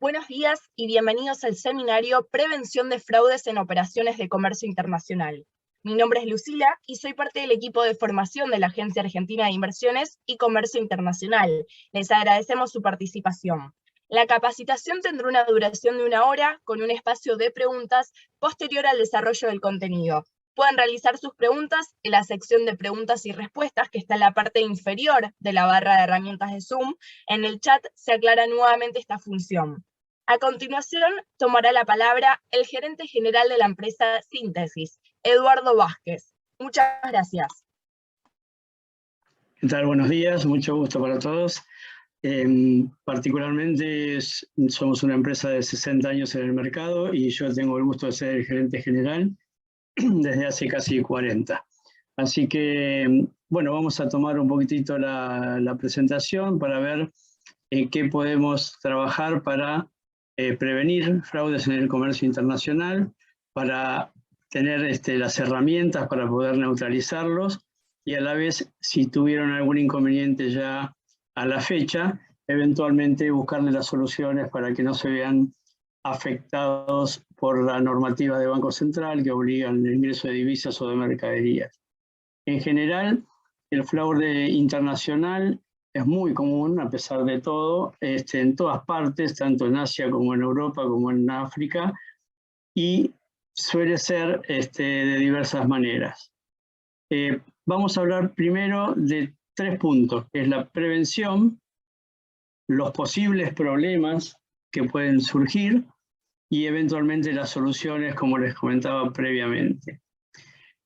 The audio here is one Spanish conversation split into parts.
Buenos días y bienvenidos al seminario Prevención de Fraudes en Operaciones de Comercio Internacional. Mi nombre es Lucila y soy parte del equipo de formación de la Agencia Argentina de Inversiones y Comercio Internacional. Les agradecemos su participación. La capacitación tendrá una duración de 1 hora con un espacio de preguntas posterior al desarrollo del contenido. Pueden realizar sus preguntas en la sección de preguntas y respuestas que está en la parte inferior de la barra de herramientas de Zoom. En el chat se aclara nuevamente esta función. A continuación, tomará la palabra el gerente general de la empresa Síntesis, Eduardo Vázquez. Muchas gracias. ¿Qué tal? Buenos días, mucho gusto para todos. Particularmente somos una empresa de 60 años en el mercado y yo tengo el gusto de ser el gerente general desde hace casi 40. Así que, bueno, vamos a tomar un poquitito la presentación para ver en qué podemos trabajar para prevenir fraudes en el comercio internacional, para tener las herramientas para poder neutralizarlos y a la vez, si tuvieron algún inconveniente ya a la fecha, eventualmente buscarle las soluciones para que no se vean afectados por la normativa de Banco Central que obligan el ingreso de divisas o de mercaderías. En general, el fraude internacional es muy común, a pesar de todo, en todas partes, tanto en Asia como en Europa, como en África, y suele ser de diversas maneras. Vamos a hablar primero de 3 puntos, que es la prevención, los posibles problemas que pueden surgir y eventualmente las soluciones, como les comentaba previamente.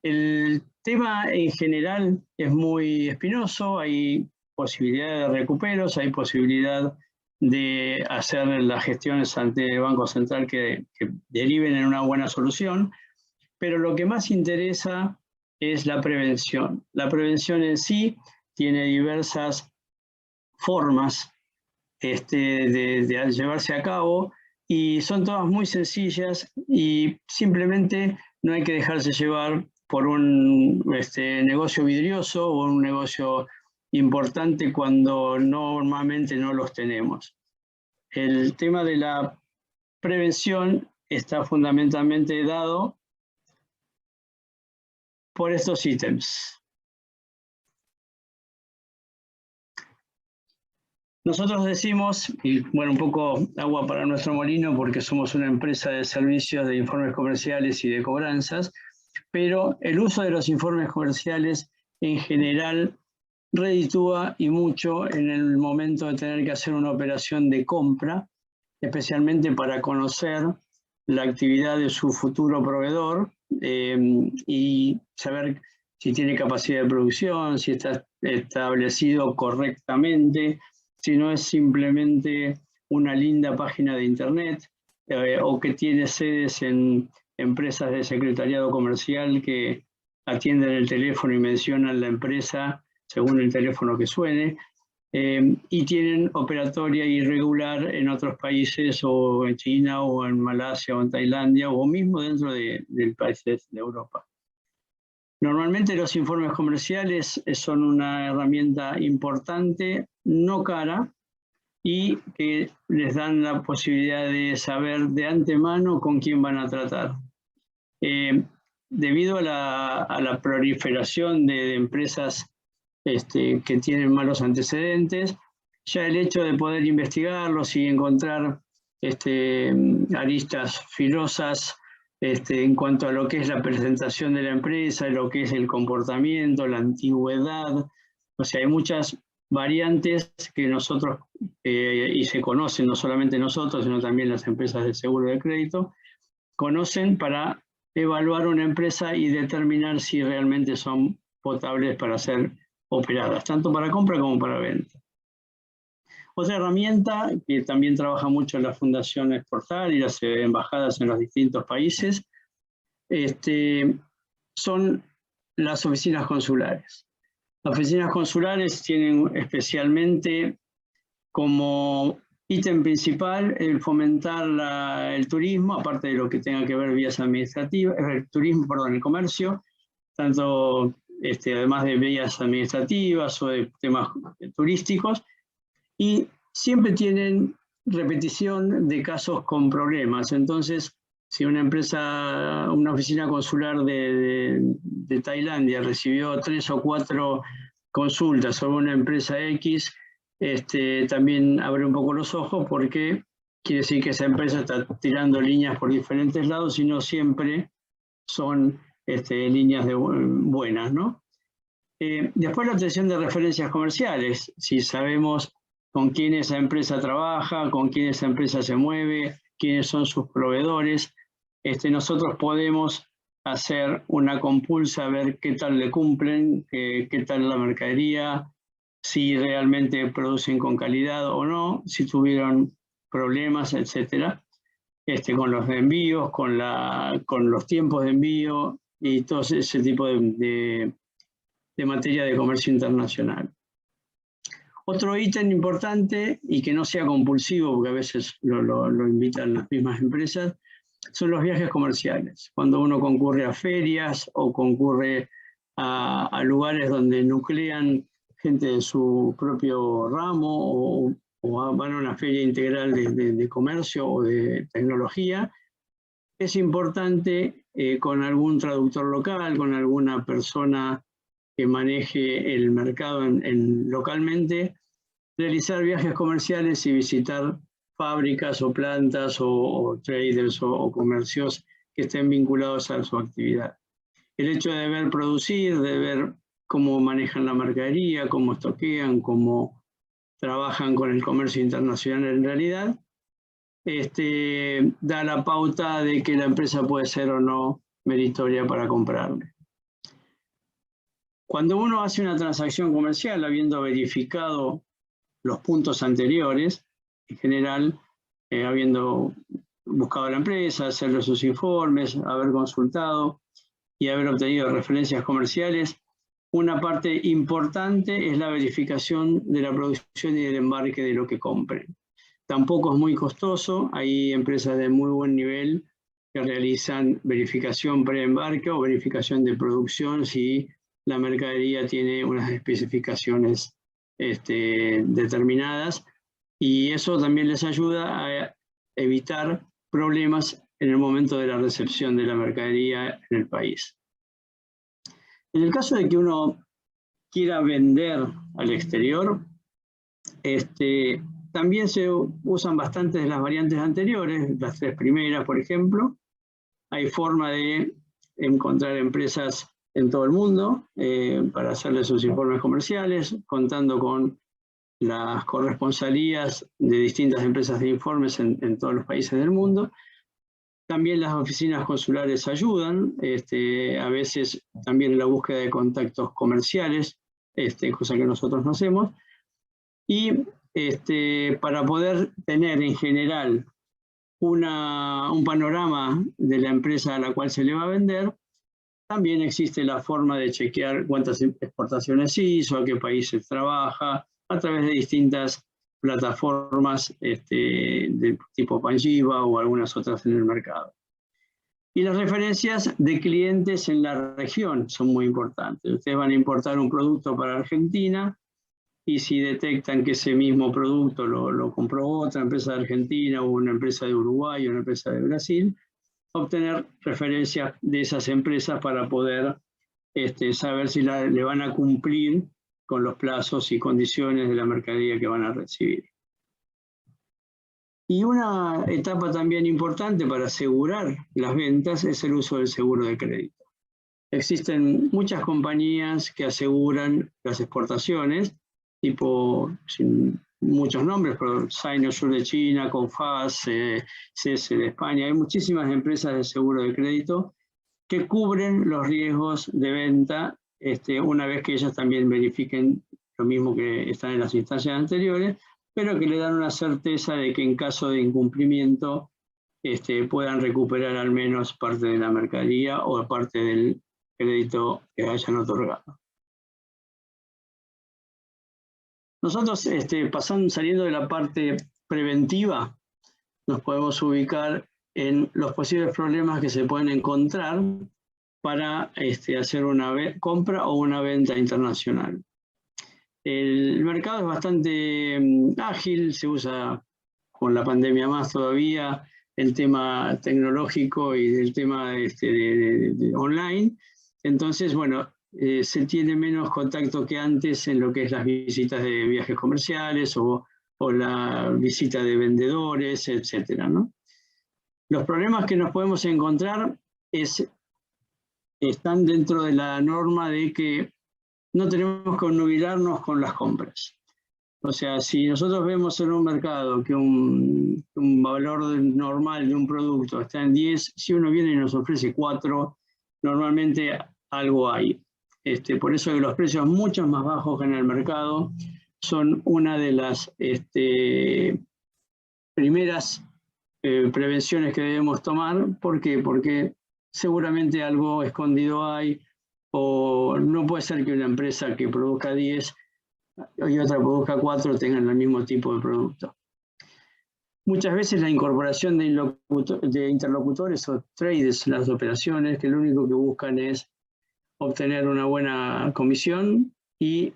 El tema en general es muy espinoso, hay posibilidad de recuperos, hay posibilidad de hacer las gestiones ante el Banco Central que deriven en una buena solución, pero lo que más interesa es la prevención. La prevención en sí tiene diversas formas de llevarse a cabo y son todas muy sencillas y simplemente no hay que dejarse llevar por un negocio vidrioso o un negocio importante cuando normalmente no los tenemos. El tema de la prevención está fundamentalmente dado por estos ítems. Nosotros decimos, y bueno, un poco agua para nuestro molino porque somos una empresa de servicios de informes comerciales y de cobranzas, pero el uso de los informes comerciales en general reditúa y mucho en el momento de tener que hacer una operación de compra, especialmente para conocer la actividad de su futuro proveedor y saber si tiene capacidad de producción, si está establecido correctamente, si no es simplemente una linda página de internet o que tiene sedes en empresas de secretariado comercial que atienden el teléfono y mencionan la empresa según el teléfono que suene, y tienen operatoria irregular en otros países o en China o en Malasia o en Tailandia o mismo dentro de países de Europa. Normalmente los informes comerciales son una herramienta importante, no cara, y que les dan la posibilidad de saber de antemano con quién van a tratar. Debido a la proliferación de empresas que tienen malos antecedentes, ya el hecho de poder investigarlos y encontrar aristas filosas en cuanto a lo que es la presentación de la empresa, lo que es el comportamiento, la antigüedad, o sea, hay muchas variantes que nosotros, y se conocen no solamente nosotros, sino también las empresas de seguro de crédito, conocen para evaluar una empresa y determinar si realmente son potables para ser operadas, tanto para compra como para venta. Otra herramienta que también trabaja mucho en la Fundación Exportar y las embajadas en los distintos países son las oficinas consulares. Las oficinas consulares tienen especialmente como ítem principal el fomentar el turismo, aparte de lo que tenga que ver vías administrativas, el comercio, tanto además de vías administrativas o de temas turísticos, y siempre tienen repetición de casos con problemas. Entonces, si una empresa, una oficina consular de Tailandia recibió 3 o 4 consultas sobre una empresa X, también abre un poco los ojos, porque quiere decir que esa empresa está tirando líneas por diferentes lados y no siempre son líneas buenas, ¿no? Después la obtención de referencias comerciales, si sabemos con quién esa empresa trabaja, con quién esa empresa se mueve, quiénes son sus proveedores, nosotros podemos hacer una compulsa, ver qué tal le cumplen, qué tal la mercadería, si realmente producen con calidad o no, si tuvieron problemas, etcétera, con los envíos, con los tiempos de envío y todo ese tipo de materia de comercio internacional. Otro ítem importante, y que no sea compulsivo, porque a veces lo invitan las mismas empresas, son los viajes comerciales. Cuando uno concurre a ferias o concurre a lugares donde nuclean gente de su propio ramo o van a una feria integral de comercio o de tecnología, es importante con algún traductor local, con alguna persona que maneje el mercado localmente, realizar viajes comerciales y visitar fábricas o plantas o traders o comercios que estén vinculados a su actividad. El hecho de ver producir, de ver cómo manejan la mercadería, cómo estoquean, cómo trabajan con el comercio internacional en realidad, da la pauta de que la empresa puede ser o no meritoria para comprarle. Cuando uno hace una transacción comercial, habiendo verificado los puntos anteriores, en general, habiendo buscado a la empresa, hacerle sus informes, haber consultado y haber obtenido referencias comerciales, una parte importante es la verificación de la producción y del embarque de lo que compren. Tampoco es muy costoso, hay empresas de muy buen nivel que realizan verificación pre-embarque o verificación de producción si la mercadería tiene unas especificaciones determinadas, y eso también les ayuda a evitar problemas en el momento de la recepción de la mercadería en el país. En el caso de que uno quiera vender al exterior, también se usan bastantes de las variantes anteriores, las 3 primeras, por ejemplo. Hay forma de encontrar empresas en todo el mundo para hacerles sus informes comerciales, contando con las corresponsalías de distintas empresas de informes en todos los países del mundo. También las oficinas consulares ayudan, a veces también en la búsqueda de contactos comerciales, cosa que nosotros no hacemos. Y para poder tener en general un panorama de la empresa a la cual se le va a vender, también existe la forma de chequear cuántas exportaciones hizo, a qué países trabaja, a través de distintas plataformas de tipo Panjiva o algunas otras en el mercado. Y las referencias de clientes en la región son muy importantes. Ustedes van a importar un producto para Argentina y si detectan que ese mismo producto lo compró otra empresa de Argentina o una empresa de Uruguay o una empresa de Brasil, obtener referencias de esas empresas para poder saber si le van a cumplir con los plazos y condiciones de la mercadería que van a recibir. Y una etapa también importante para asegurar las ventas es el uso del seguro de crédito. Existen muchas compañías que aseguran las exportaciones, tipo, sin muchos nombres, pero Sinosure de China, Confas, CS de España. Hay muchísimas empresas de seguro de crédito que cubren los riesgos de venta una vez que ellas también verifiquen lo mismo que están en las instancias anteriores, pero que le dan una certeza de que en caso de incumplimiento puedan recuperar al menos parte de la mercadería o parte del crédito que hayan otorgado. Nosotros, saliendo de la parte preventiva, nos podemos ubicar en los posibles problemas que se pueden encontrar para hacer una compra o una venta internacional. El mercado es bastante ágil, se usa con la pandemia más todavía, el tema tecnológico y el tema de online. Entonces, bueno, se tiene menos contacto que antes en lo que es las visitas de viajes comerciales o la visita de vendedores, etcétera, ¿no? Los problemas que nos podemos encontrar están dentro de la norma de que no tenemos que obnubilarnos con las compras. O sea, si nosotros vemos en un mercado que un valor normal de un producto está en 10, si uno viene y nos ofrece 4, normalmente algo hay. Por eso que los precios mucho más bajos que en el mercado son una de las primeras prevenciones que debemos tomar. ¿Por qué? Porque seguramente algo escondido hay, o no puede ser que una empresa que produzca 10 y otra produzca 4 tengan el mismo tipo de producto. Muchas veces la incorporación de interlocutores o traders en las operaciones, que lo único que buscan es obtener una buena comisión, y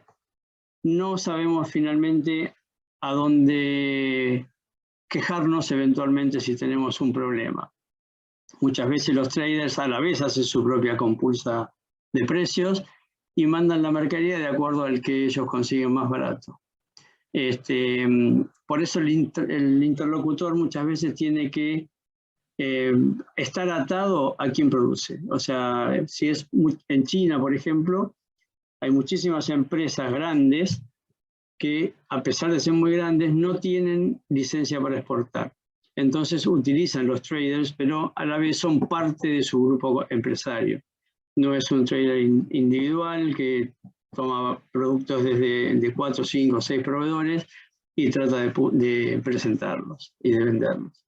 no sabemos finalmente a dónde quejarnos eventualmente si tenemos un problema. Muchas veces los traders a la vez hacen su propia compulsa de precios y mandan la mercadería de acuerdo al que ellos consiguen más barato. Por eso el interlocutor muchas veces tiene que estar atado a quien produce. O sea, si es en China, por ejemplo, hay muchísimas empresas grandes que, a pesar de ser muy grandes, no tienen licencia para exportar. Entonces utilizan los traders, pero a la vez son parte de su grupo empresario. No es un trader individual que toma productos de 4, 5, 6 proveedores y trata de presentarlos y de venderlos.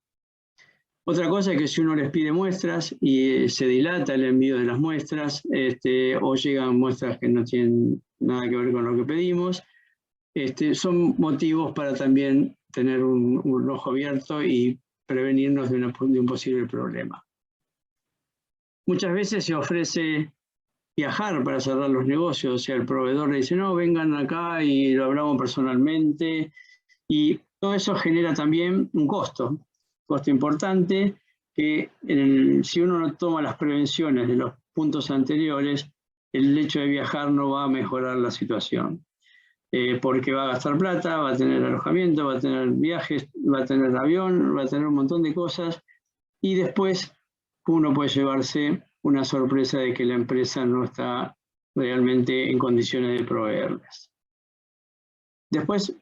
Otra cosa es que si uno les pide muestras y se dilata el envío de las muestras, o llegan muestras que no tienen nada que ver con lo que pedimos, son motivos para también tener un ojo abierto y prevenirnos de un posible problema. Muchas veces se ofrece viajar para cerrar los negocios, o sea, el proveedor le dice, no, vengan acá y lo hablamos personalmente, y todo eso genera también un costo importante, que si uno no toma las prevenciones de los puntos anteriores, el hecho de viajar no va a mejorar la situación. Porque va a gastar plata, va a tener alojamiento, va a tener viajes, va a tener avión, va a tener un montón de cosas, y después uno puede llevarse una sorpresa de que la empresa no está realmente en condiciones de proveerles. Después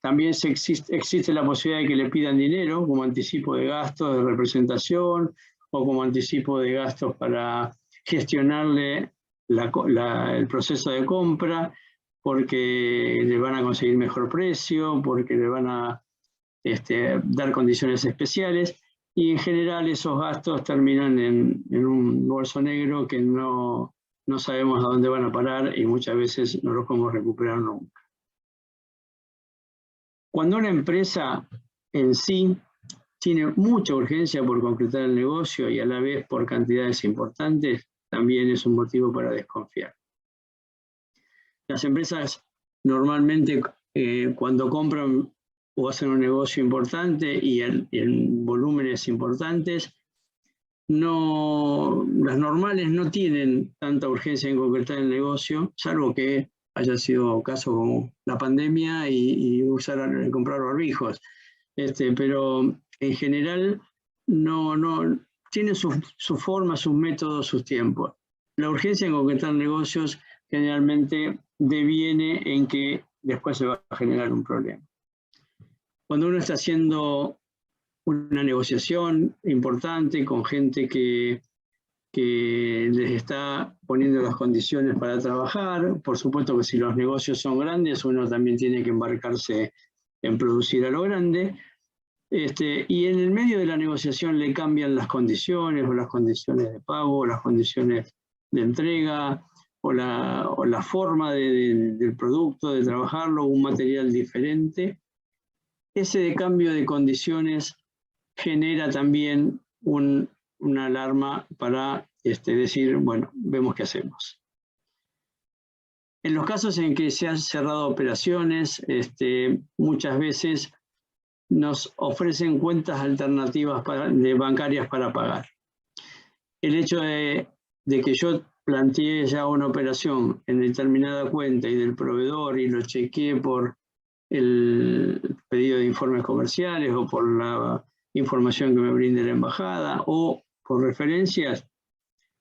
también existe la posibilidad de que le pidan dinero como anticipo de gastos de representación o como anticipo de gastos para gestionarle el proceso de compra, porque le van a conseguir mejor precio, porque le van a dar condiciones especiales, y en general esos gastos terminan en un bolso negro que no sabemos a dónde van a parar y muchas veces no los podemos recuperar nunca. Cuando una empresa en sí tiene mucha urgencia por concretar el negocio y a la vez por cantidades importantes, también es un motivo para desconfiar. Las empresas normalmente cuando compran o hacen un negocio importante y en volúmenes importantes, las normales no tienen tanta urgencia en concretar el negocio, salvo que haya sido caso como la pandemia y comprar barbijos. Pero en general no tiene su forma, sus métodos, sus tiempos. La urgencia en concretar negocios generalmente deviene en que después se va a generar un problema. Cuando uno está haciendo una negociación importante con gente que les está poniendo las condiciones para trabajar, por supuesto que si los negocios son grandes, uno también tiene que embarcarse en producir a lo grande, y en el medio de la negociación le cambian las condiciones, o las condiciones de pago, o las condiciones de entrega, o la forma del producto, de trabajarlo, un material diferente. Ese cambio de condiciones genera también una alarma para decir, bueno, vemos qué hacemos. En los casos en que se han cerrado operaciones, muchas veces nos ofrecen cuentas alternativas bancarias para pagar. El hecho de que yo planteé ya una operación en determinada cuenta y del proveedor y lo chequeé por el pedido de informes comerciales o por la información que me brinde la embajada o por referencias,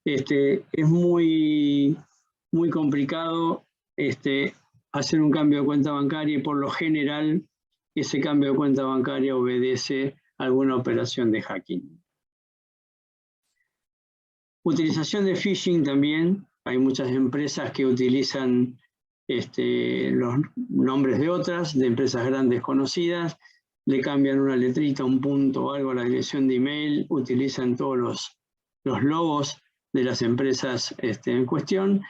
es muy complicado hacer un cambio de cuenta bancaria, y por lo general ese cambio de cuenta bancaria obedece a alguna operación de hacking. Utilización de phishing también. Hay muchas empresas que utilizan los nombres de otras, de empresas grandes conocidas, le cambian una letrita, un punto o algo a la dirección de email, utilizan todos los logos de las empresas en cuestión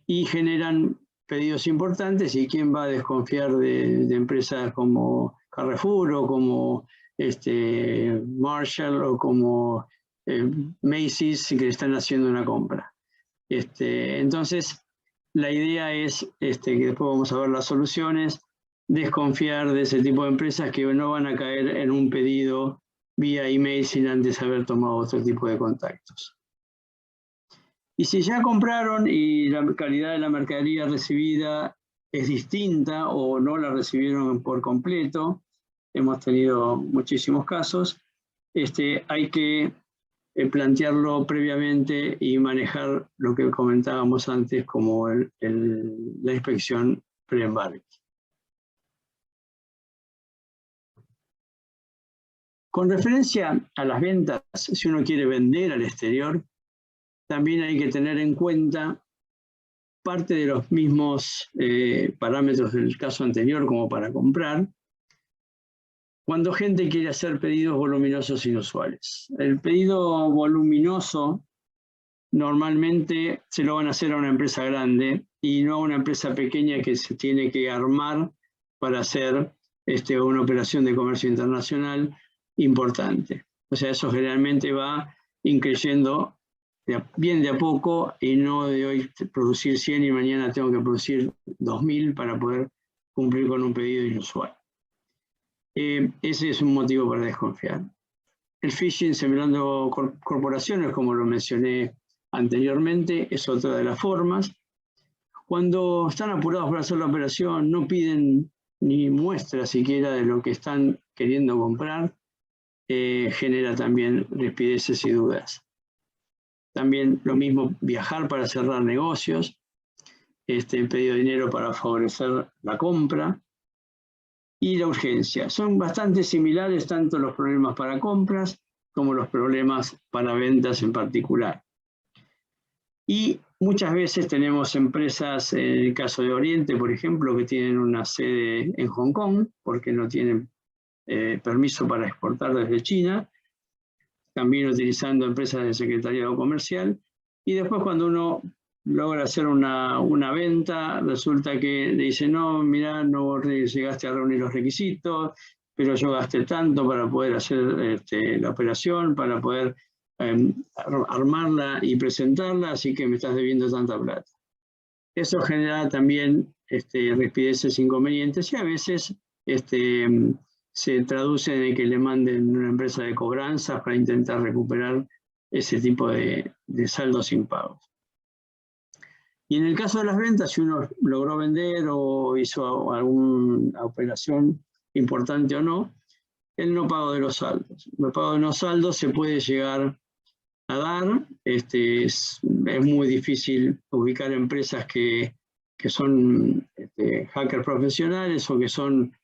y generan pedidos importantes. ¿Y quién va a desconfiar de empresas como Carrefour o como Marshall o como Macy's que están haciendo una compra? Entonces, la idea es, que después vamos a ver las soluciones, desconfiar de ese tipo de empresas que no van a caer en un pedido vía email sin antes haber tomado otro tipo de contactos. Y si ya compraron y la calidad de la mercadería recibida es distinta o no la recibieron por completo, hemos tenido muchísimos casos, hay que plantearlo previamente y manejar lo que comentábamos antes como la inspección pre-embarque. Con referencia a las ventas, si uno quiere vender al exterior, también hay que tener en cuenta parte de los mismos parámetros del caso anterior como para comprar, cuando gente quiere hacer pedidos voluminosos inusuales. El pedido voluminoso normalmente se lo van a hacer a una empresa grande y no a una empresa pequeña que se tiene que armar para hacer una operación de comercio internacional importante. O sea, eso generalmente va increyendo bien de a poco y no de hoy producir 100 y mañana tengo que producir 2000 para poder cumplir con un pedido inusual. Ese es un motivo para desconfiar. El phishing sembrando corporaciones, como lo mencioné anteriormente, es otra de las formas. Cuando están apurados para hacer la operación, no piden ni muestra siquiera de lo que están queriendo comprar, genera también rispideces y dudas. También lo mismo viajar para cerrar negocios, pedido de dinero para favorecer la compra. Y la urgencia. Son bastante similares tanto los problemas para compras como los problemas para ventas en particular. Y muchas veces tenemos empresas, en el caso de Oriente, por ejemplo, que tienen una sede en Hong Kong porque no tienen permiso para exportar desde China, también utilizando empresas de secretariado comercial. Y después cuando uno logra hacer una venta, resulta que le dice, no, mirá, no llegaste a reunir los requisitos, pero yo gasté tanto para poder hacer la operación, para poder armarla y presentarla, así que me estás debiendo tanta plata. Eso genera también rispideces inconvenientes y a veces se traduce en que le manden una empresa de cobranzas para intentar recuperar ese tipo de saldos impagos. Y en el caso de las ventas, si uno logró vender o hizo alguna operación importante o no, el no pago de los saldos. El no pago de los saldos se puede llegar a dar. Es muy difícil ubicar empresas que son hackers profesionales o que son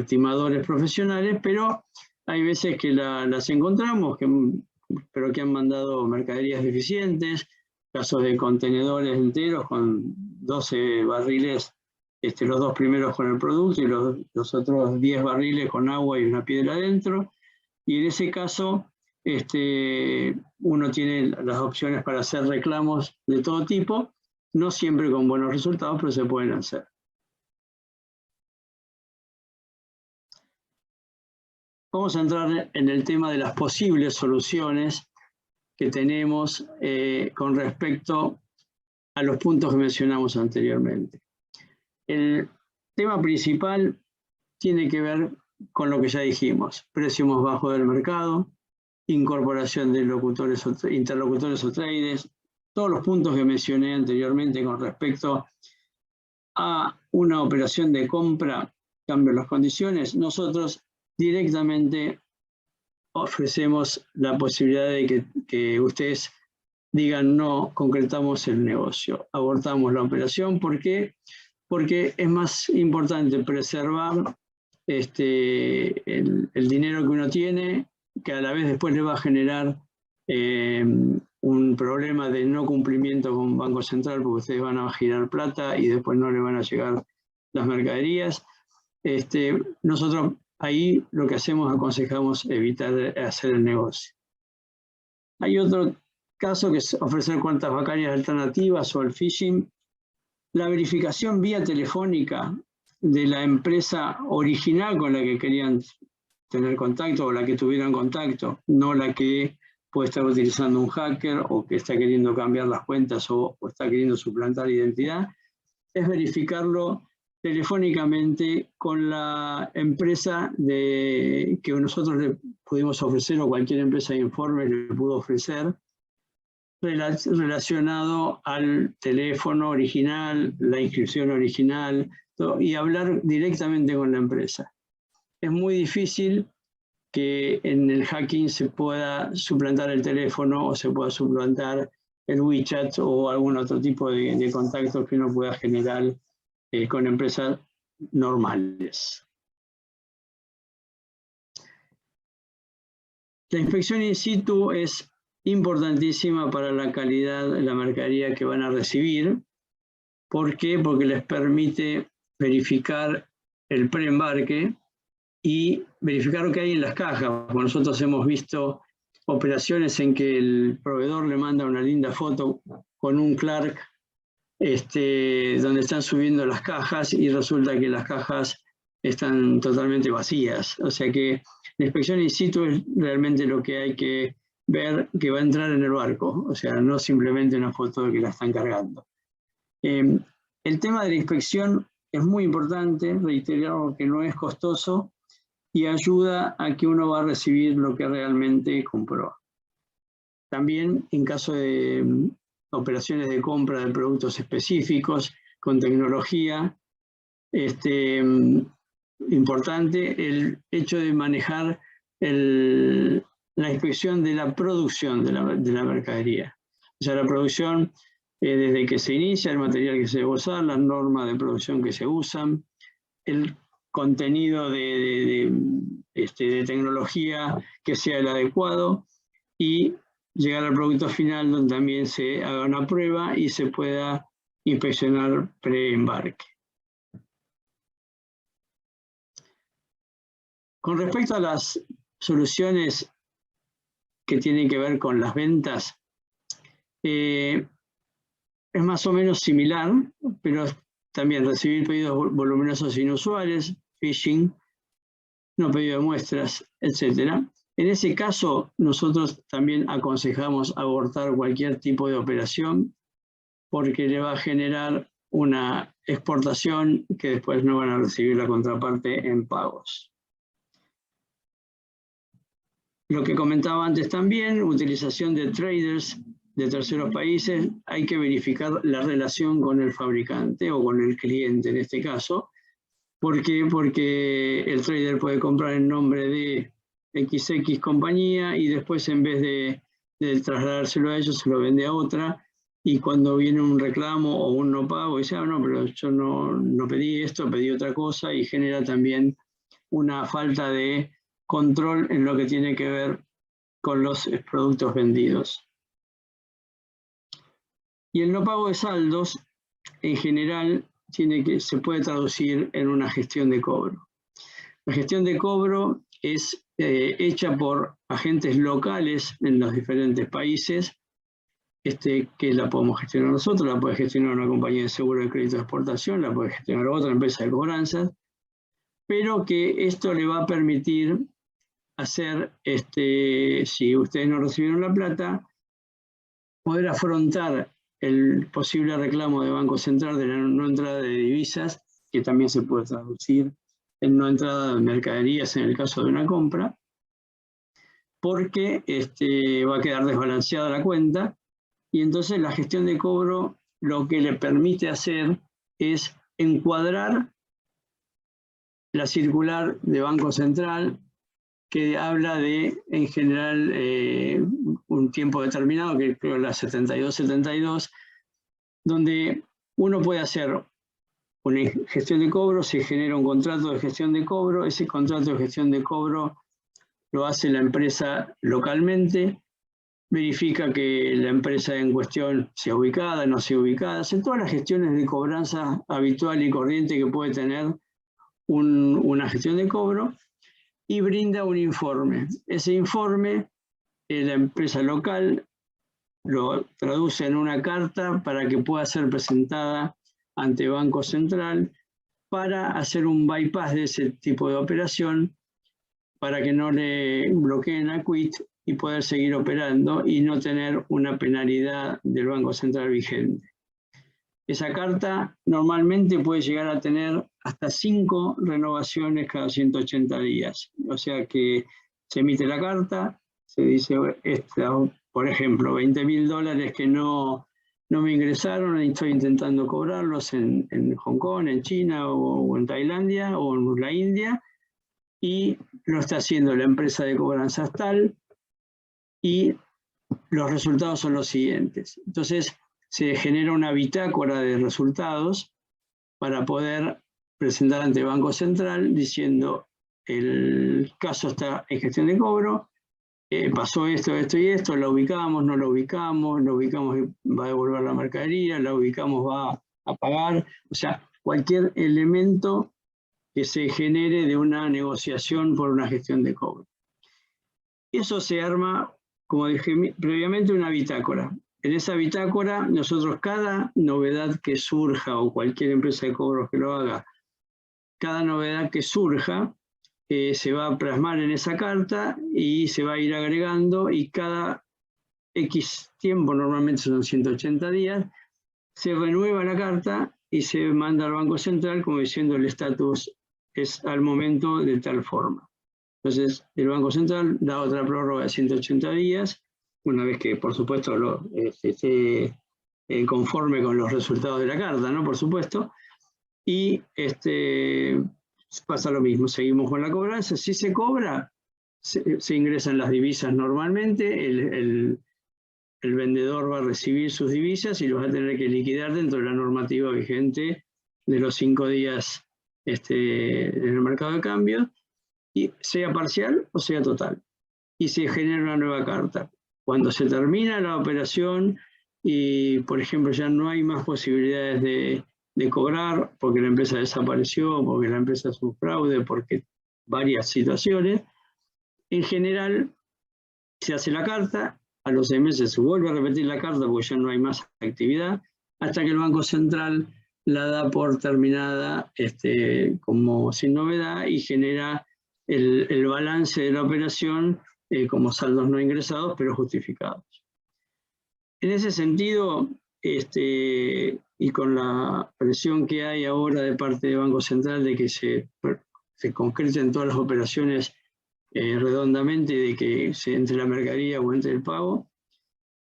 timadores profesionales, pero hay veces que las encontramos, pero que han mandado mercaderías deficientes, casos de contenedores enteros con 12 barriles, los 2 primeros con el producto y los otros 10 barriles con agua y una piedra adentro. Y en ese caso, uno tiene las opciones para hacer reclamos de todo tipo, no siempre con buenos resultados, pero se pueden hacer. Vamos a entrar en el tema de las posibles soluciones que tenemos con respecto a los puntos que mencionamos anteriormente. El tema principal tiene que ver con lo que ya dijimos, precio más bajo del mercado, incorporación de interlocutores o traders, todos los puntos que mencioné anteriormente con respecto a una operación de compra, cambio las condiciones, nosotros directamente ofrecemos la posibilidad de que ustedes digan no, concretamos el negocio, abortamos la operación. ¿Por qué? Porque es más importante preservar el dinero que uno tiene, que a la vez después le va a generar un problema de no cumplimiento con Banco Central, porque ustedes van a girar plata y después no le van a llegar las mercaderías. Nosotros ahí lo que hacemos, aconsejamos evitar hacer el negocio. Hay otro caso que es ofrecer cuentas bancarias alternativas o el phishing. La verificación vía telefónica de la empresa original con la que querían tener contacto o la que tuvieran contacto, no la que puede estar utilizando un hacker o que está queriendo cambiar las cuentas o está queriendo suplantar identidad, es verificarlo telefónicamente con la empresa que nosotros le pudimos ofrecer o cualquier empresa de informes le pudo ofrecer, relacionado al teléfono original, la inscripción original, y hablar directamente con la empresa. Es muy difícil que en el hacking se pueda suplantar el teléfono o se pueda suplantar el WeChat o algún otro tipo de contactos que uno pueda generar con empresas normales. La inspección in situ es importantísima para la calidad de la mercadería que van a recibir. ¿Por qué? Porque les permite verificar el preembarque y verificar lo que hay en las cajas. Porque nosotros hemos visto operaciones en que el proveedor le manda una linda foto con un Clark donde están subiendo las cajas y resulta que las cajas están totalmente vacías. O sea que la inspección in situ es realmente lo que hay que ver que va a entrar en el barco, o sea, no simplemente una foto de que la están cargando. El tema de la inspección es muy importante, reitero que no es costoso y ayuda a que uno va a recibir lo que realmente compró. También en caso de operaciones de compra de productos específicos con tecnología, importante el hecho de manejar la inspección de la producción de la mercadería. O sea, la producción, desde que se inicia, el material que se debe usar, las normas de producción que se usan, el contenido de tecnología que sea el adecuado y llegar al producto final donde también se haga una prueba y se pueda inspeccionar preembarque. Con respecto a las soluciones que tienen que ver con las ventas, es más o menos similar, pero también recibir pedidos voluminosos inusuales, phishing, no pedido de muestras, etc. En ese caso, nosotros también aconsejamos abortar cualquier tipo de operación porque le va a generar una exportación que después no van a recibir la contraparte en pagos. Lo que comentaba antes también, utilización de traders de terceros países, hay que verificar la relación con el fabricante o con el cliente en este caso. ¿Por qué? Porque el trader puede comprar en nombre de XX compañía y después en vez de trasladárselo a ellos se lo vende a otra y cuando viene un reclamo o un no pago dice, no, pero yo no pedí esto, pedí otra cosa y genera también una falta de control en lo que tiene que ver con los productos vendidos. Y el no pago de saldos, en general, se puede traducir en una gestión de cobro. La gestión de cobro es hecha por agentes locales en los diferentes países, que la podemos gestionar nosotros, la puede gestionar una compañía de seguro de crédito de exportación, la puede gestionar otra empresa de cobranzas, pero que esto le va a permitir hacer, si ustedes no recibieron la plata, poder afrontar el posible reclamo de Banco Central de la no entrada de divisas, que también se puede traducir en no entrada de mercaderías en el caso de una compra, porque va a quedar desbalanceada la cuenta, y entonces la gestión de cobro lo que le permite hacer es encuadrar la circular de Banco Central, que habla de, en general, un tiempo determinado, que creo la 72, donde uno puede hacer una gestión de cobro, se genera un contrato de gestión de cobro, ese contrato de gestión de cobro lo hace la empresa localmente, verifica que la empresa en cuestión sea ubicada, no sea ubicada, hace todas las gestiones de cobranza habitual y corriente que puede tener una gestión de cobro, y brinda un informe. Ese informe, la empresa local lo traduce en una carta para que pueda ser presentada ante Banco Central para hacer un bypass de ese tipo de operación, para que no le bloqueen a quit y poder seguir operando y no tener una penalidad del Banco Central vigente. Esa carta normalmente puede llegar a tener hasta 5 renovaciones cada 180 días. O sea que se emite la carta, se dice, por ejemplo, $20.000 que no me ingresaron y estoy intentando cobrarlos en Hong Kong, en China o en Tailandia o en la India, y lo está haciendo la empresa de cobranzas tal, y los resultados son los siguientes. Entonces, se genera una bitácora de resultados para poder presentar ante Banco Central diciendo el caso está en gestión de cobro, pasó esto, esto y esto, la ubicamos, no la ubicamos, y va a devolver la mercadería, la ubicamos, va a pagar, o sea, cualquier elemento que se genere de una negociación por una gestión de cobro. Eso se arma, como dije previamente, una bitácora. En esa bitácora, nosotros cada novedad que surja, o cualquier empresa de cobros que lo haga, cada novedad que surja, se va a plasmar en esa carta y se va a ir agregando, y cada X tiempo, normalmente son 180 días, se renueva la carta y se manda al Banco Central como diciendo el estatus es al momento de tal forma. Entonces, el Banco Central da otra prórroga de 180 días, una vez que, por supuesto, esté conforme con los resultados de la carta, ¿no? Por supuesto. Y pasa lo mismo, seguimos con la cobranza. Si se cobra, se ingresan las divisas normalmente, el vendedor va a recibir sus divisas y los va a tener que liquidar dentro de la normativa vigente de los 5 días en el mercado de cambio, y sea parcial o sea total, y se genera una nueva carta. Cuando se termina la operación y, por ejemplo, ya no hay más posibilidades de cobrar porque la empresa desapareció, porque la empresa es un fraude, porque varias situaciones, en general se hace la carta, a los 6 meses se vuelve a repetir la carta porque ya no hay más actividad, hasta que el Banco Central la da por terminada como sin novedad y genera el balance de la operación como saldos no ingresados, pero justificados. En ese sentido, y con la presión que hay ahora de parte del Banco Central de que se concreten todas las operaciones redondamente, de que se entre la mercadería o entre el pago,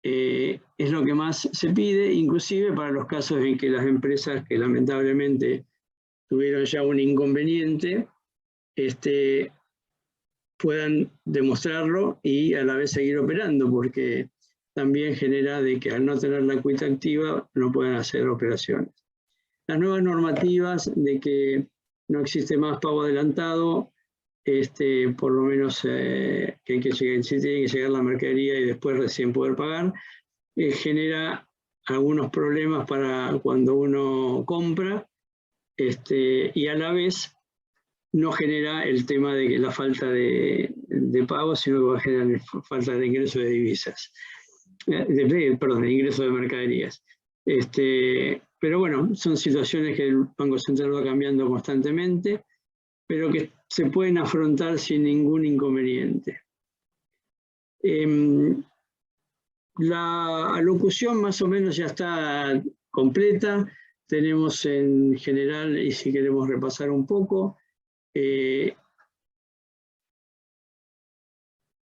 es lo que más se pide, inclusive para los casos en que las empresas que lamentablemente tuvieron ya un inconveniente, puedan demostrarlo y a la vez seguir operando, porque también genera de que al no tener la cuita activa no puedan hacer operaciones. Las nuevas normativas de que no existe más pago adelantado, por lo menos que hay que llegar, sí tiene que llegar la mercadería y después recién poder pagar, genera algunos problemas para cuando uno compra, y a la vez no genera el tema de que la falta de pago, sino que va a generar falta de ingreso de divisas, perdón, de ingreso de mercaderías. Pero bueno, son situaciones que el Banco Central va cambiando constantemente, pero que se pueden afrontar sin ningún inconveniente. La alocución más o menos ya está completa. Tenemos en general, y si queremos repasar un poco,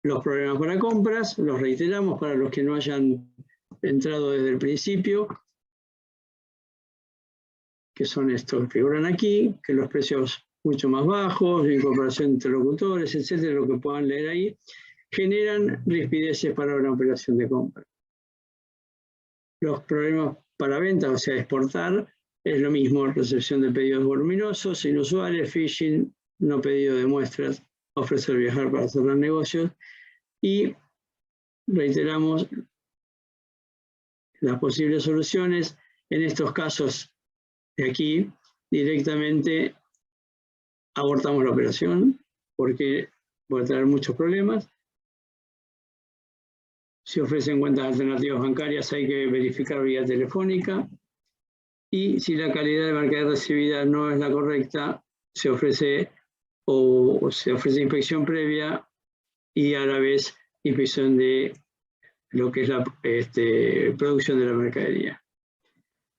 los programas para compras, los reiteramos para los que no hayan entrado desde el principio, que son estos que figuran aquí, que los precios mucho más bajos, incorporación de interlocutores, etcétera, lo que puedan leer ahí, generan rispideces para una operación de compra. Los problemas para venta, o sea, exportar, es lo mismo, recepción de pedidos voluminosos, inusuales, phishing, no pedido de muestras, ofrecer viajar para cerrar negocios, y reiteramos las posibles soluciones. En estos casos de aquí, directamente abortamos la operación porque puede traer muchos problemas. Si ofrecen cuentas alternativas bancarias, hay que verificar vía telefónica. Y si la calidad de mercadería recibida no es la correcta, se ofrece inspección previa y a la vez inspección de lo que es la producción de la mercadería.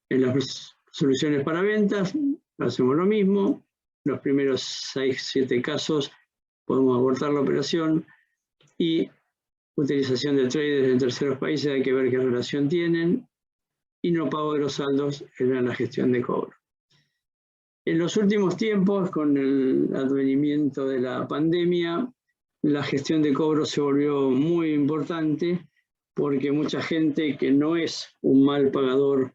En las soluciones para ventas hacemos lo mismo. Los primeros 6-7 casos podemos abortar la operación, y utilización de traders en terceros países, hay que ver qué relación tienen, y no pago de los saldos en la gestión de cobro. En los últimos tiempos, con el advenimiento de la pandemia, la gestión de cobro se volvió muy importante, porque mucha gente que no es un mal pagador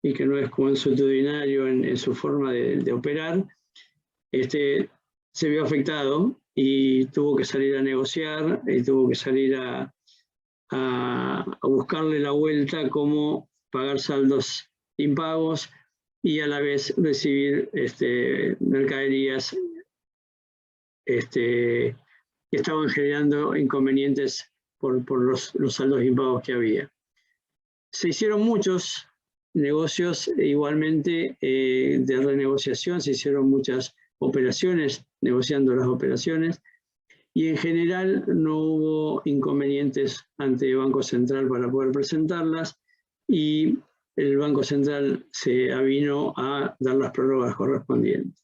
y que no es consuetudinario en su forma de operar, se vio afectado y tuvo que salir a negociar y tuvo que salir a buscarle la vuelta cómo pagar saldos impagos y a la vez recibir mercaderías que estaban generando inconvenientes por los saldos impagos que había. Se hicieron muchos negocios igualmente de renegociación, se hicieron muchas operaciones, negociando las operaciones, y en general no hubo inconvenientes ante el Banco Central para poder presentarlas, y el Banco Central se avinó a dar las prórrogas correspondientes.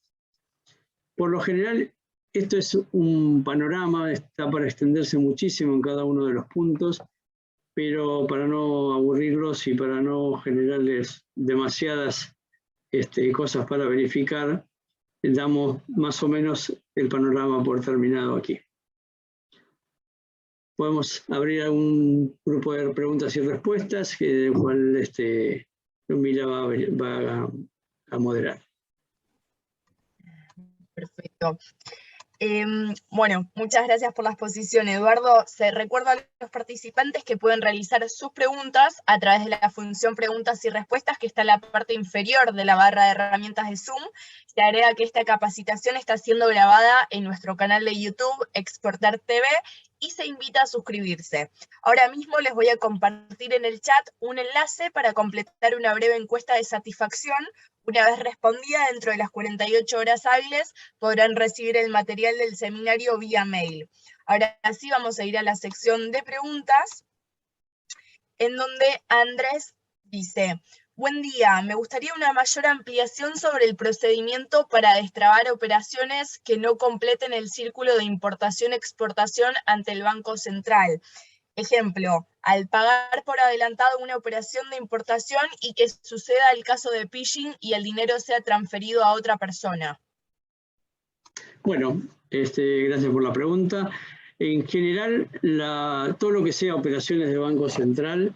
Por lo general, esto es un panorama, está para extenderse muchísimo en cada uno de los puntos, pero para no aburrirlos y para no generarles demasiadas cosas para verificar, damos más o menos el panorama por terminado aquí. Podemos abrir un grupo de preguntas y respuestas, el cual Lumila va a moderar. Perfecto. Bueno, muchas gracias por la exposición, Eduardo. Se recuerda a los participantes que pueden realizar sus preguntas a través de la función preguntas y respuestas que está en la parte inferior de la barra de herramientas de Zoom. Se agrega que esta capacitación está siendo grabada en nuestro canal de YouTube, Exportar TV, y se invita a suscribirse. Ahora mismo les voy a compartir en el chat un enlace para completar una breve encuesta de satisfacción. Una vez respondida, dentro de las 48 horas hábiles, podrán recibir el material del seminario vía mail. Ahora sí vamos a ir a la sección de preguntas, en donde Andrés dice: buen día, me gustaría una mayor ampliación sobre el procedimiento para destrabar operaciones que no completen el círculo de importación-exportación ante el Banco Central. Ejemplo, al pagar por adelantado una operación de importación y que suceda el caso de phishing y el dinero sea transferido a otra persona. Bueno, gracias por la pregunta. En general, todo lo que sea operaciones de Banco Central,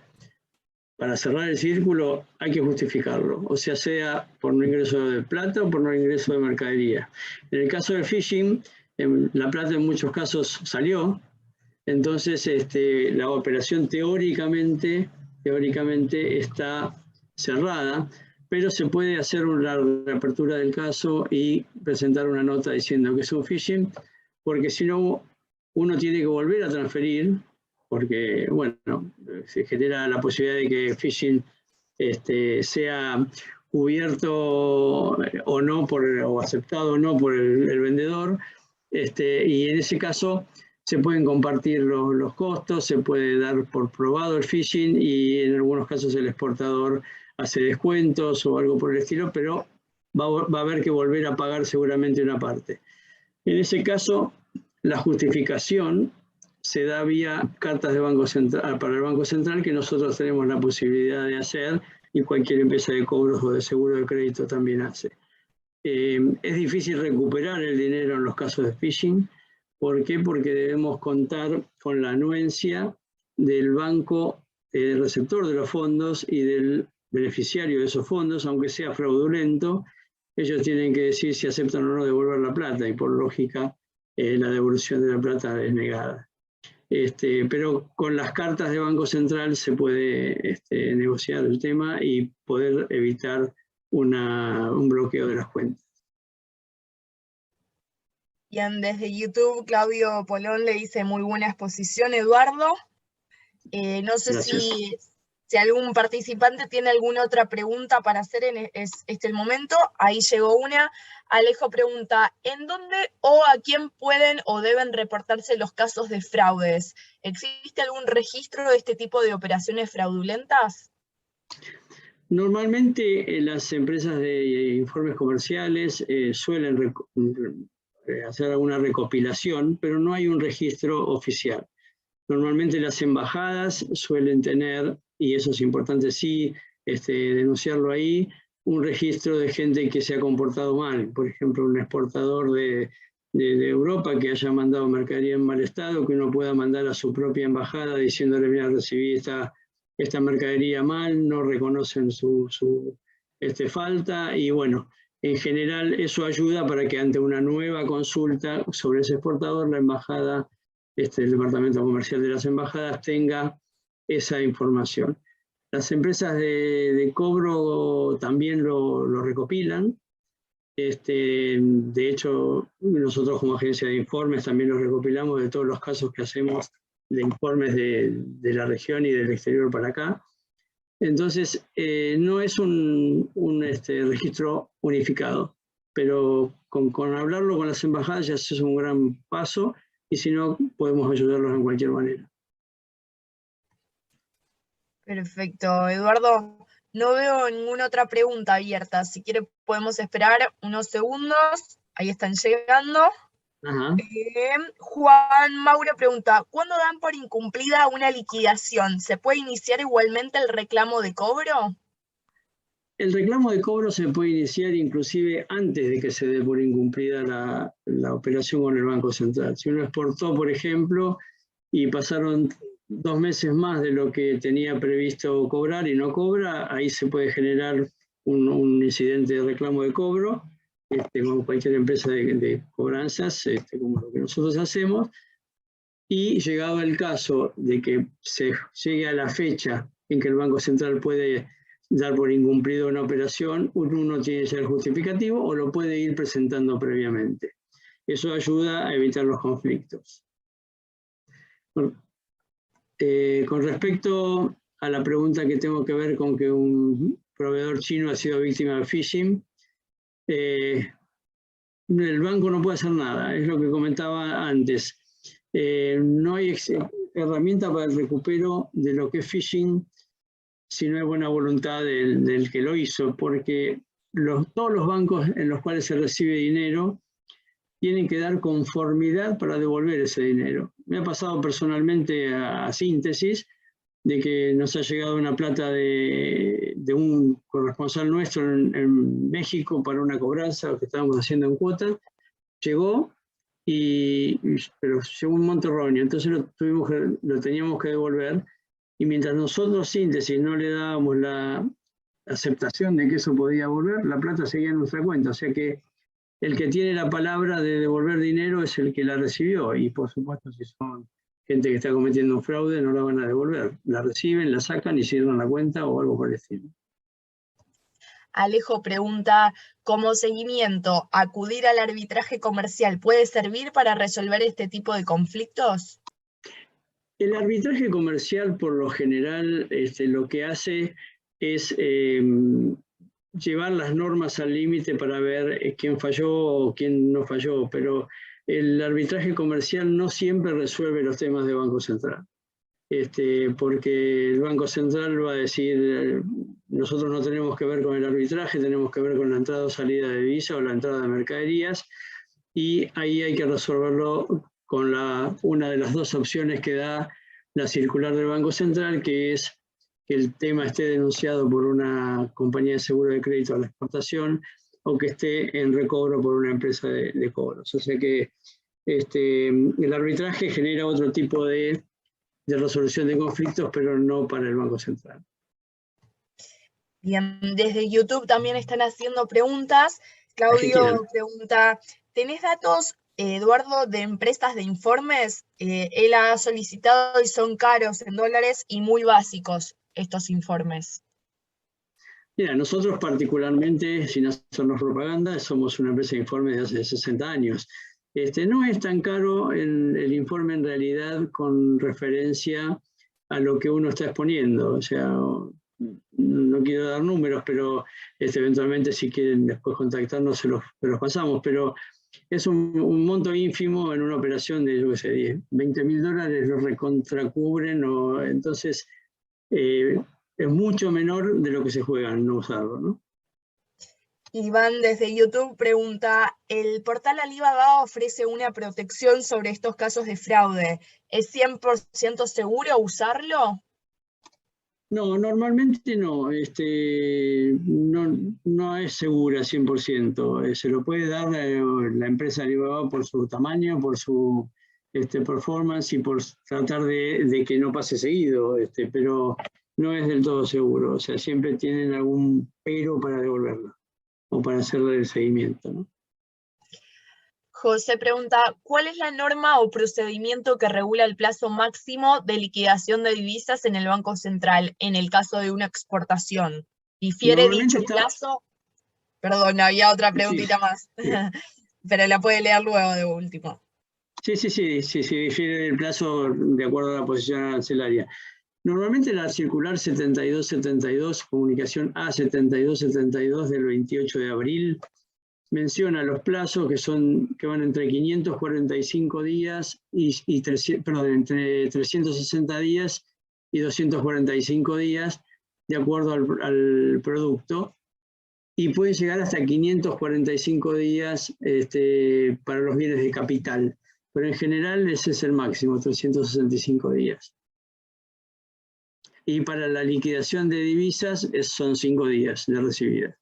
para cerrar el círculo hay que justificarlo, o sea por no ingreso de plata o por no ingreso de mercadería. En el caso del phishing, la plata en muchos casos salió. Entonces, la operación teóricamente está cerrada, pero se puede hacer una reapertura del caso y presentar una nota diciendo que es un phishing, porque si no, uno tiene que volver a transferir, porque, bueno, se genera la posibilidad de que phishing sea cubierto o no, o aceptado o no por el vendedor, y en ese caso se pueden compartir los costos, se puede dar por probado el phishing y en algunos casos el exportador hace descuentos o algo por el estilo, pero va a haber que volver a pagar seguramente una parte. En ese caso, la justificación se da vía cartas de Banco Central, para el Banco Central, que nosotros tenemos la posibilidad de hacer y cualquier empresa de cobros o de seguro de crédito también hace. Es difícil recuperar el dinero en los casos de phishing. ¿Por qué? Porque debemos contar con la anuencia del banco receptor de los fondos y del beneficiario de esos fondos, aunque sea fraudulento. Ellos tienen que decir si aceptan o no devolver la plata y por lógica la devolución de la plata es negada. Pero con las cartas de Banco Central se puede negociar el tema y poder evitar un bloqueo de las cuentas. Bien, desde YouTube, Claudio Polón le dice muy buena exposición, Eduardo. No sé si algún participante tiene alguna otra pregunta para hacer en el momento. Ahí llegó una. Alejo pregunta, ¿en dónde o a quién pueden o deben reportarse los casos de fraudes? ¿Existe algún registro de este tipo de operaciones fraudulentas? Normalmente las empresas de informes comerciales suelen hacer alguna recopilación, pero no hay un registro oficial. Normalmente las embajadas suelen tener, y eso es importante sí denunciarlo ahí, un registro de gente que se ha comportado mal. Por ejemplo, un exportador de Europa que haya mandado mercadería en mal estado, que uno pueda mandar a su propia embajada diciéndole, mira, recibí esta mercadería mal, no reconocen su falta, y bueno, en general eso ayuda para que ante una nueva consulta sobre ese exportador, la embajada, el departamento comercial de las embajadas tenga esa información. Las empresas de cobro también lo recopilan. De hecho, nosotros como agencia de informes también lo recopilamos de todos los casos que hacemos de informes de la región y del exterior para acá. Entonces, no es un registro unificado, pero con hablarlo con las embajadas ya es un gran paso, y si no, podemos ayudarlos en cualquier manera. Perfecto, Eduardo. No veo ninguna otra pregunta abierta. Si quiere, podemos esperar unos segundos. Ahí están llegando. Juan Mauro pregunta, ¿cuándo dan por incumplida una liquidación? ¿Se puede iniciar igualmente el reclamo de cobro? El reclamo de cobro se puede iniciar inclusive antes de que se dé por incumplida la operación con el Banco Central. Si uno exportó, por ejemplo, y pasaron 2 meses más de lo que tenía previsto cobrar y no cobra, ahí se puede generar un incidente de reclamo de cobro, como cualquier empresa de cobranzas, como lo que nosotros hacemos, y llegado el caso de que se llegue a la fecha en que el Banco Central puede dar por incumplido una operación, uno tiene ya el justificativo o lo puede ir presentando previamente. Eso ayuda a evitar los conflictos. Con respecto a la pregunta que tengo que ver con que un proveedor chino ha sido víctima de phishing, el banco no puede hacer nada, es lo que comentaba antes. No hay herramienta para el recupero de lo que es phishing si no hay buena voluntad del que lo hizo, porque todos los bancos en los cuales se recibe dinero tienen que dar conformidad para devolver ese dinero. Me ha pasado personalmente a Síntesis de que nos ha llegado una plata de un corresponsal nuestro en México para una cobranza que estábamos haciendo en cuotas. Llegó, pero llegó un monto erróneo, entonces lo teníamos que devolver, y mientras nosotros, Síntesis, no le dábamos la aceptación de que eso podía volver, la plata seguía en nuestra cuenta. O sea que el que tiene la palabra de devolver dinero es el que la recibió, y por supuesto si son gente que está cometiendo un fraude no la van a devolver, la reciben, la sacan y cierran la cuenta o algo por el estilo. Alejo pregunta, como seguimiento, ¿acudir al arbitraje comercial puede servir para resolver este tipo de conflictos? El arbitraje comercial, por lo general, lo que hace es llevar las normas al límite para ver quién falló o quién no falló, pero el arbitraje comercial no siempre resuelve los temas de Banco Central. Porque el Banco Central va a decir, nosotros no tenemos que ver con el arbitraje, tenemos que ver con la entrada o salida de divisa o la entrada de mercaderías, y ahí hay que resolverlo con una de las dos opciones que da la circular del Banco Central, que es que el tema esté denunciado por una compañía de seguro de crédito a la exportación o que esté en recobro por una empresa de cobros. O sea que el arbitraje genera otro tipo de resolución de conflictos, pero no para el Banco Central. Bien, desde YouTube también están haciendo preguntas. Claudio pregunta, ¿tenés datos, Eduardo, de empresas de informes? Él ha solicitado y son caros en dólares y muy básicos estos informes. Mira, nosotros particularmente, sin hacernos propaganda, somos una empresa de informes de hace 60 años. No es tan caro el informe en realidad con referencia a lo que uno está exponiendo. O sea, no quiero dar números, pero eventualmente si quieren después contactarnos se los pasamos, pero es un monto ínfimo en una operación de, yo qué sé, 10, 20 mil dólares, lo recontracubren, entonces es mucho menor de lo que se juega en no usarlo, ¿no? Iván desde YouTube pregunta, ¿el portal Alibaba ofrece una protección sobre estos casos de fraude? ¿Es 100% seguro usarlo? No, normalmente no. No es segura 100%. Se lo puede dar la empresa Alibaba por su tamaño, por su performance y por tratar de que no pase seguido, pero no es del todo seguro. O sea, siempre tienen algún pero para devolverlo o para hacerle el seguimiento, ¿no? José pregunta, ¿cuál es la norma o procedimiento que regula el plazo máximo de liquidación de divisas en el Banco Central en el caso de una exportación? ¿Difiere dicho plazo? Perdón, había otra preguntita más, pero la puede leer luego de último. Sí, difiere el plazo de acuerdo a la posición arancelaria. Normalmente la circular 7272, comunicación A7272 del 28 de abril, menciona los plazos que van entre 545 días entre 360 días y 245 días, de acuerdo al producto, y puede llegar hasta 545 días para los bienes de capital, pero en general ese es el máximo, 365 días. Y para la liquidación de divisas son 5 días de recibida.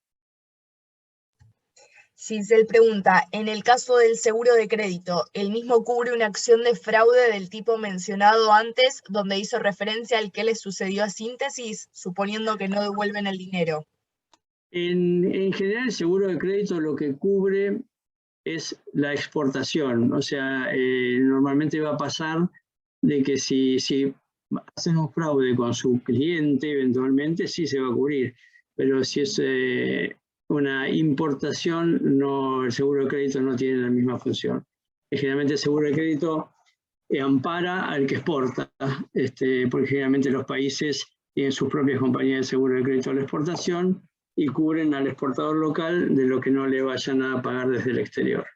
Giselle pregunta, en el caso del seguro de crédito, ¿el mismo cubre una acción de fraude del tipo mencionado antes, donde hizo referencia al que le sucedió a Síntesis, suponiendo que no devuelven el dinero? En general, el seguro de crédito lo que cubre es la exportación. O sea, normalmente va a pasar de que si hacen un fraude con su cliente, eventualmente sí se va a cubrir. Pero si es una importación, el seguro de crédito no tiene la misma función. Generalmente el seguro de crédito ampara al que exporta, porque generalmente los países tienen sus propias compañías de seguro de crédito a la exportación y cubren al exportador local de lo que no le vayan a pagar desde el exterior.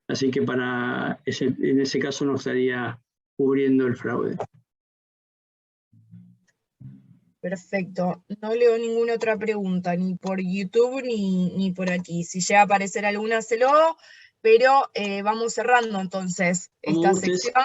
Así que en ese caso no estaría cubriendo el fraude. Perfecto. No leo ninguna otra pregunta, ni por YouTube ni por aquí. Si llega a aparecer alguna, se lo hago, pero vamos cerrando entonces esta sección.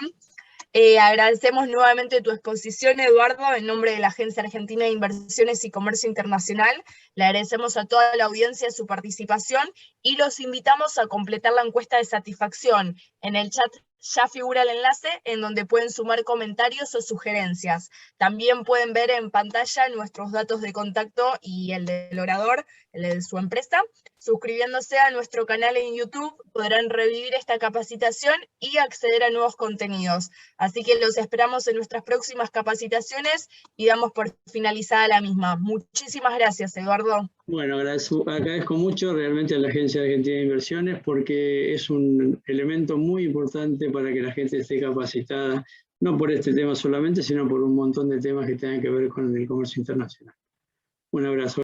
Agradecemos nuevamente tu exposición, Eduardo, en nombre de la Agencia Argentina de Inversiones y Comercio Internacional. Le agradecemos a toda la audiencia su participación y los invitamos a completar la encuesta de satisfacción. En el chat ya figura el enlace en donde pueden sumar comentarios o sugerencias. También pueden ver en pantalla nuestros datos de contacto y el del orador, el de su empresa. Suscribiéndose a nuestro canal en YouTube podrán revivir esta capacitación y acceder a nuevos contenidos. Así que los esperamos en nuestras próximas capacitaciones y damos por finalizada la misma. Muchísimas gracias, Eduardo. Bueno, agradezco mucho realmente a la Agencia Argentina de Inversiones porque es un elemento muy importante para que la gente esté capacitada, no por este tema solamente, sino por un montón de temas que tengan que ver con el comercio internacional. Un abrazo.